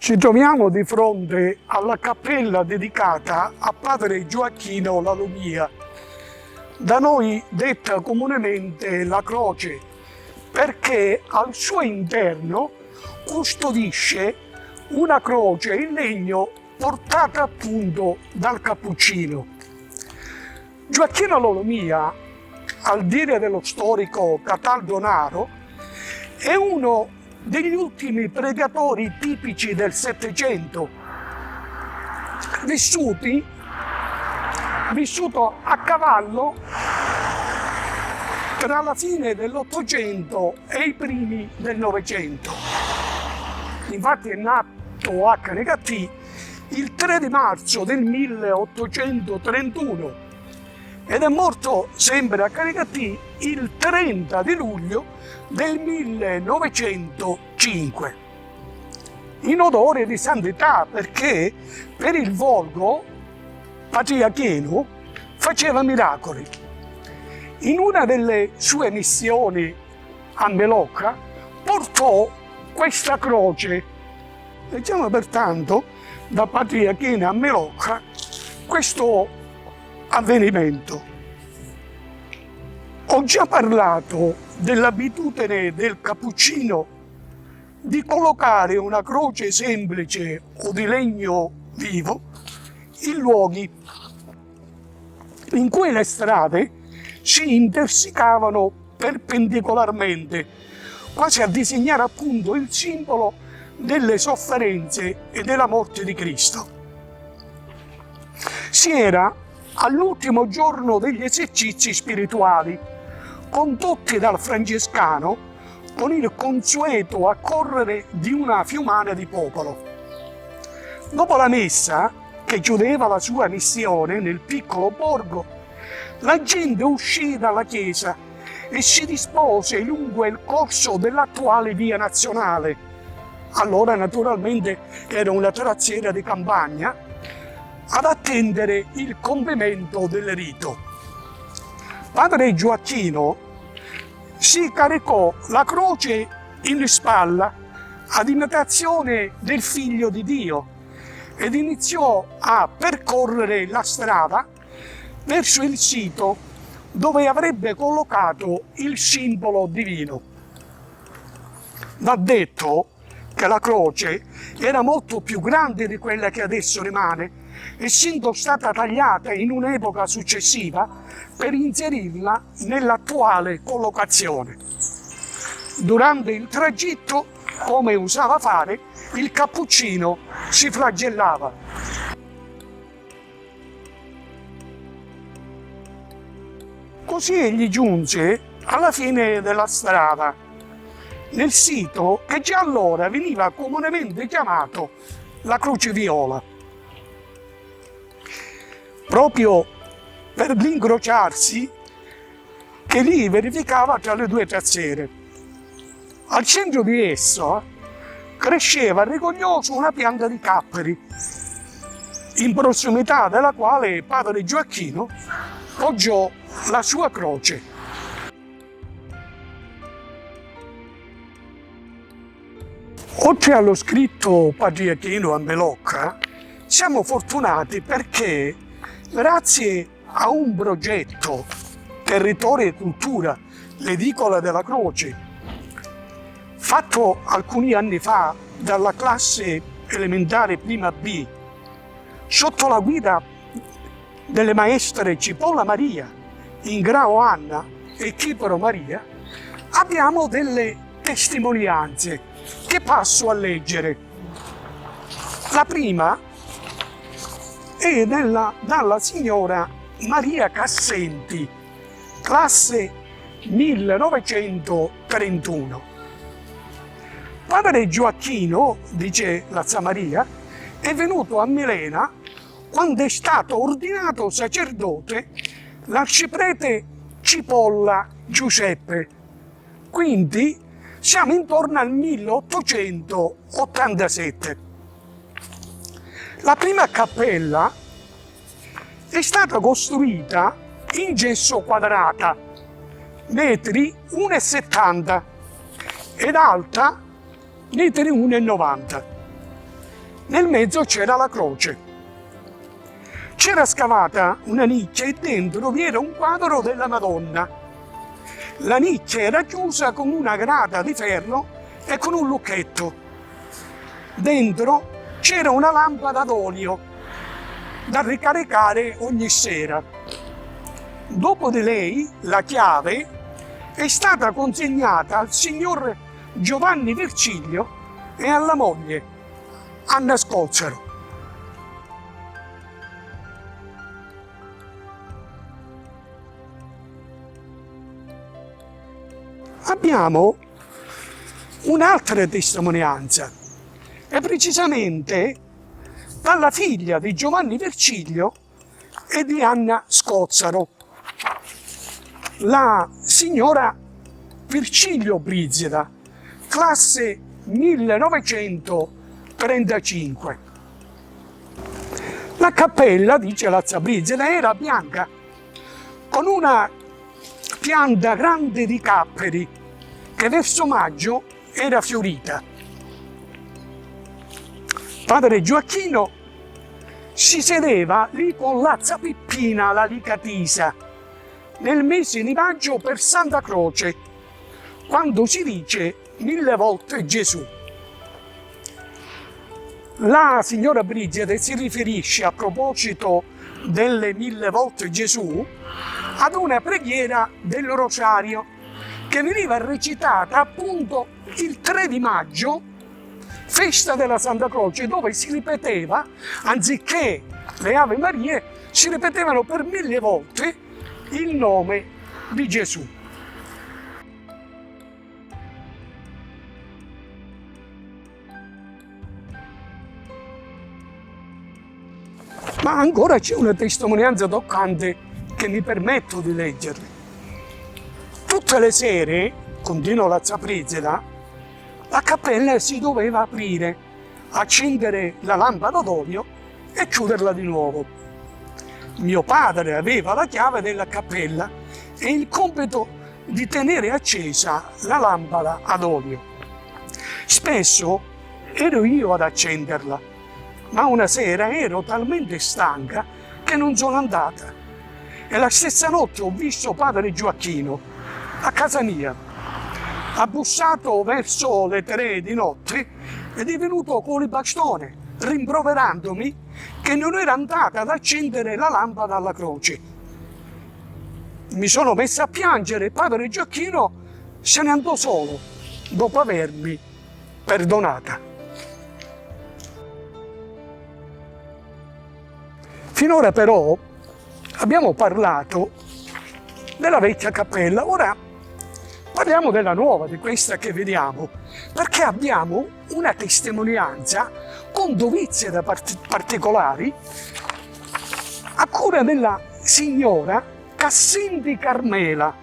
Ci troviamo di fronte alla cappella dedicata a padre Gioacchino Lalomia, da noi detta comunemente la croce, perché al suo interno custodisce una croce in legno portata appunto dal cappuccino. Gioacchino Lalomia, al dire dello storico Cataldo Naro, è uno degli ultimi pregatori tipici del Settecento, vissuto a cavallo tra la fine dell'Ottocento e i primi del Novecento. Infatti è nato a Canicattì il 3 di marzo del 1831 ed è morto sempre a Canicattì il 30 di luglio del 1905, in odore di santità, perché per il volgo patriarchino faceva miracoli. In una delle sue missioni a Melocca portò questa croce. Leggiamo pertanto da Patriarchina a Melocca questo avvenimento. Ho già parlato dell'abitudine del cappuccino di collocare una croce semplice o di legno vivo in luoghi in cui le strade si intersecavano perpendicolarmente, quasi a disegnare appunto il simbolo delle sofferenze e della morte di Cristo. Si era all'ultimo giorno degli esercizi spirituali, condotti dal francescano con il consueto accorrere di una fiumana di popolo. Dopo la messa, che chiudeva la sua missione nel piccolo borgo, la gente uscì dalla chiesa e si dispose lungo il corso dell'attuale via nazionale. Allora naturalmente era una tracciera di campagna, ad attendere il compimento del rito. Padre Gioacchino si caricò la croce in spalla ad imitazione del Figlio di Dio ed iniziò a percorrere la strada verso il sito dove avrebbe collocato il simbolo divino. Va detto che la croce era molto più grande di quella che adesso rimane, essendo stata tagliata in un'epoca successiva per inserirla nell'attuale collocazione. Durante il tragitto, come usava fare, il cappuccino si flagellava. Così egli giunse alla fine della strada, nel sito che già allora veniva comunemente chiamato la Croce Viola. Proprio per l'incrociarsi che lì verificava tra le due tracciere. Al centro di esso cresceva rigoglioso una pianta di capperi, in prossimità della quale padre Gioacchino poggiò la sua croce. Oltre allo scritto patriarchino a Melocca, siamo fortunati perché grazie a un progetto Territorio e Cultura, l'Edicola della Croce, fatto alcuni anni fa dalla classe elementare prima B, sotto la guida delle maestre Cipolla Maria, Ingrao Anna e Chipro Maria, abbiamo delle testimonianze che passo a leggere. La prima è dalla signora Maria Cassenti, classe 1931. Padre Gioacchino, dice la zia Maria, è venuto a Milena quando è stato ordinato sacerdote l'arciprete Cipolla Giuseppe. Quindi siamo intorno al 1887. La prima cappella è stata costruita in gesso quadrata, metri 1,70 ed alta metri 1,90. Nel mezzo c'era la croce. C'era scavata una nicchia e dentro vi era un quadro della Madonna. La nicchia era chiusa con una grata di ferro e con un lucchetto. Dentro c'era una lampada d'olio da ricaricare ogni sera. Dopo di lei la chiave è stata consegnata al signor Giovanni Virgilio e alla moglie Anna Scozzaro. Abbiamo un'altra testimonianza, e precisamente dalla figlia di Giovanni Virgilio e di Anna Scozzaro, la signora Virgilio Brigida, classe 1935. La cappella, dice la zia Brigida, era bianca, con una pianta grande di capperi che verso maggio era fiorita. Padre Gioacchino si sedeva lì con la zia Peppina, la licatisa, nel mese di maggio per Santa Croce, quando si dice 1000 volte Gesù. La signora Brigida si riferisce, a proposito delle 1000 volte Gesù, ad una preghiera del rosario che veniva recitata appunto il 3 di maggio, festa della Santa Croce, dove si ripeteva, anziché le Ave Marie, si ripetevano per 1000 volte il nome di Gesù. Ma ancora c'è una testimonianza toccante che mi permetto di leggervi. Tutte le sere, continua la zia Brigida, la cappella si doveva aprire, accendere la lampada d'olio e chiuderla di nuovo. Mio padre aveva la chiave della cappella e il compito di tenere accesa la lampada ad olio. Spesso ero io ad accenderla, ma una sera ero talmente stanca che non sono andata. E la stessa notte ho visto padre Gioacchino a casa mia. Ha bussato verso le 3 di notte ed è venuto con il bastone, rimproverandomi che non era andata ad accendere la lampada alla croce. Mi sono messa a piangere e padre Gioacchino se ne andò solo, dopo avermi perdonata. Finora però abbiamo parlato della vecchia cappella, ora parliamo della nuova, di questa che vediamo, perché abbiamo una testimonianza con dovizie particolari a cura della signora Cassindi Carmela,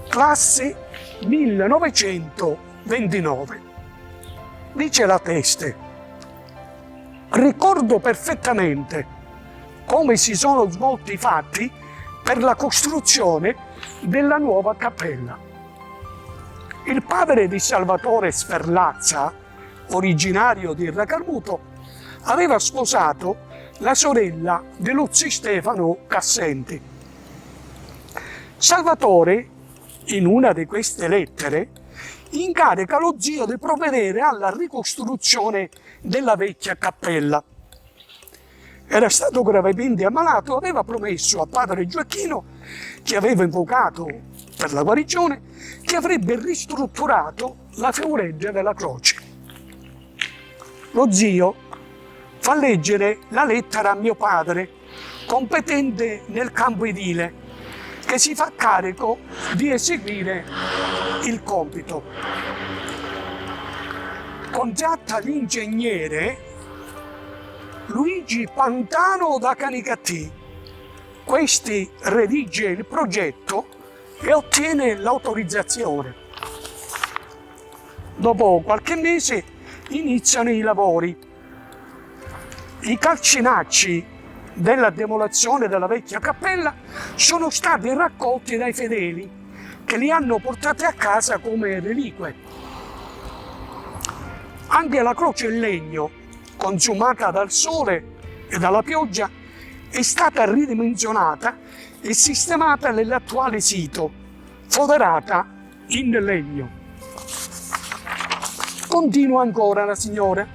classe 1929. Dice la teste: ricordo perfettamente come si sono svolti i fatti per la costruzione della nuova cappella. Il padre di Salvatore Sferlazza, originario di Racarmuto, aveva sposato la sorella dello zio Stefano Cassenti. Salvatore, in una di queste lettere, incarica lo zio di provvedere alla ricostruzione della vecchia cappella. Era stato gravemente ammalato, aveva promesso a padre Gioacchino, che aveva invocato per la guarigione, che avrebbe ristrutturato la fioreggia della croce. Lo zio fa leggere la lettera a mio padre, competente nel campo edile, che si fa carico di eseguire il compito. Contatta l'ingegnere Luigi Pantano da Canicattì. Questi redige il progetto e ottiene l'autorizzazione. Dopo qualche mese iniziano i lavori. I calcinacci della demolizione della vecchia cappella sono stati raccolti dai fedeli che li hanno portati a casa come reliquie. Anche la croce in legno consumata dal sole e dalla pioggia, è stata ridimensionata e sistemata nell'attuale sito, foderata in legno. Continua ancora la signora.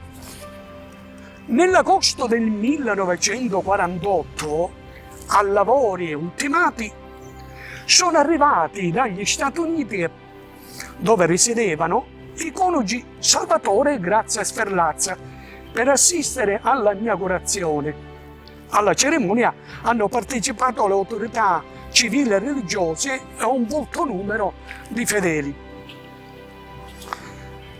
Nell'agosto del 1948, a lavori ultimati, sono arrivati dagli Stati Uniti, dove risiedevano, i coniugi Salvatore e Grazia Sferlazza per assistere all'inaugurazione. Alla cerimonia hanno partecipato le autorità civili e religiose e un molto numero di fedeli.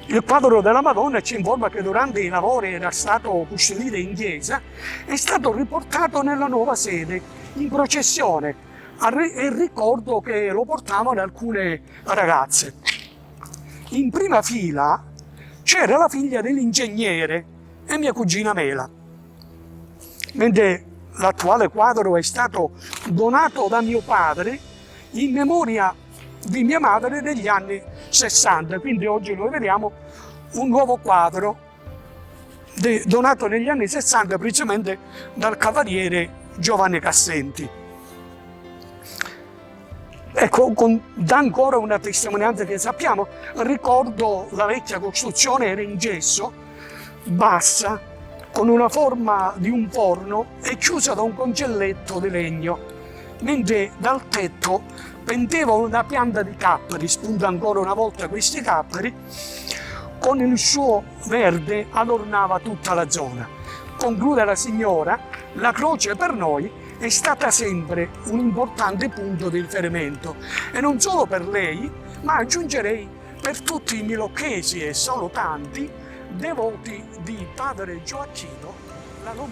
Il quadro della Madonna ci informa che durante i lavori era stato custodito in chiesa e è stato riportato nella nuova sede in processione, e ricordo che lo portavano alcune ragazze. In prima fila c'era la figlia dell'ingegnere e mia cugina Mela, mentre l'attuale quadro è stato donato da mio padre in memoria di mia madre degli anni 60, quindi oggi noi vediamo un nuovo quadro donato negli anni 60 precisamente dal cavaliere Giovanni Cassenti. Ecco, dà ancora una testimonianza che sappiamo. Ricordo la vecchia costruzione era in gesso, bassa, con una forma di un forno e chiusa da un cancelletto di legno, mentre dal tetto pendeva una pianta di capperi, spunta ancora una volta questi capperi, con il suo verde adornava tutta la zona. Conclude la signora, la croce per noi è stata sempre un importante punto di riferimento, e non solo per lei, ma aggiungerei per tutti i milocchesi e solo tanti devoti di padre Gioacchino, la non